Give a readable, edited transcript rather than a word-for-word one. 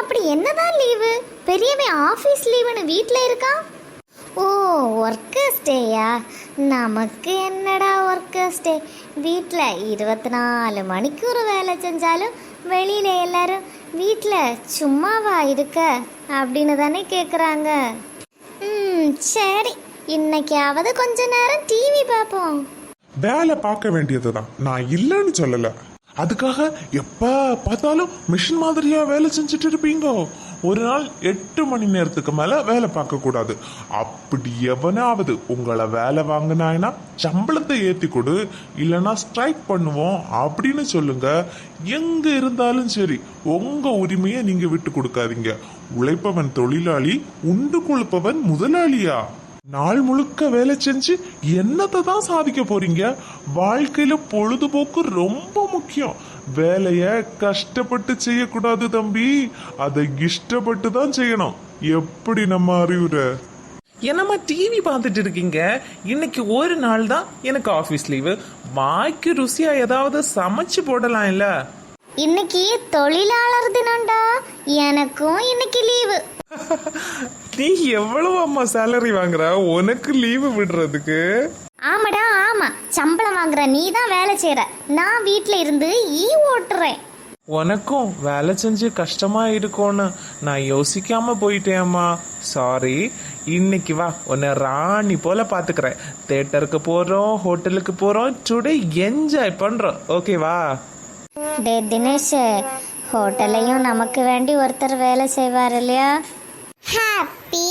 அப்படி என்னதான் லீவு? பெரியவன் ஆஃபீஸ் லீவுன்னு வீட்டில் இருக்கான். ஓ, ஒர்க்கர்ஸ் டேயா? நமக்கு என்னடா ஒர்க்கர்ஸ் டே? வீட்டில் 24 மணிக்கூர் வேலை செஞ்சாலும் வெளியில் எல்லாரும் வீட்டில் சும்மாவா இருக்க அப்படின்னு தானே கேட்குறாங்க. சரி, இன்னைக்காவது கொஞ்ச நேரம் டிவி பார்ப்போம். வேலை பார்க்க வேண்டியதுதான், நான் இல்லைன்னு சொல்லல. அதுக்காக எப்ப பார்த்தாலும் மிஷின் மாதிரியா வேலை செஞ்சுட்டு இருப்பீங்க? ஒரு நாள் 8 மணி நேரத்துக்கு மேல வேலை பார்க்க கூடாது. அப்படி எவனாவது உங்களை வேலை வாங்கினாங்கன்னா சம்பளத்தை ஏத்தி கொடு, இல்லைன்னா ஸ்ட்ரைக் பண்ணுவோம் அப்படின்னு சொல்லுங்க. எங்க இருந்தாலும் சரி, உங்க உரிமையை நீங்க விட்டு கொடுக்காதீங்க. உழைப்பவன் தொழிலாளி, உண்டு கொழுப்பவன் முதலாளியா? நாள் முழுக்க வேலை செஞ்சு என்னத்தை தான் சாதிக்க போறீங்க? வாழ்க்கையில பொழுதுபோக்கு ரொம்ப முக்கியம். வேலைய கஷ்டப்பட்டு செய்யக்கூடாது தம்பி, அதை இஷ்டப்பட்டு தான் செய்யணும். எப்படி நம்ம அறிவுரை? என்னம்மா டிவி பார்த்துட்டு இருக்கீங்க? இன்னைக்கு ஒரு நாள் தான் எனக்கு ஆபீஸ் லீவு. வாய்க்கு ருசியா ஏதாவது சமைச்சு போடலாம் இல்ல? இன்னைக்கு தொழிலாளர் தினம்டா, எனக்கும் இன்னைக்கு லீவு. நீ எவ்வளவு அம்மா சேலரி வாங்குற உனக்கு லீவு விடுறதுக்கு? ஆமாடா ஆமா, சம்பளம் வாங்குற நீ தான் வேலை செய்யற, நான் வீட்ல இருந்து ஓட்டுறேன். உனக்கும் வேலை செஞ்சு கஷ்டமா இருக்கும்னு நான் யோசிக்காம போயிட்டேம்மா. சாரி. இன்னைக்கு வா, உன்னை ராணி போல பாத்துக்கிறேன். தியேட்டருக்கு போறோம், ஹோட்டலுக்கு போறோம், டுடே என்ஜாய் பண்றோம். ஓகேவா? டே தினேஷ், ஹோட்டலையும் நமக்கு வேண்டி ஒருத்தர் வேலை செய்வார் இல்லையா? ஹாப்பி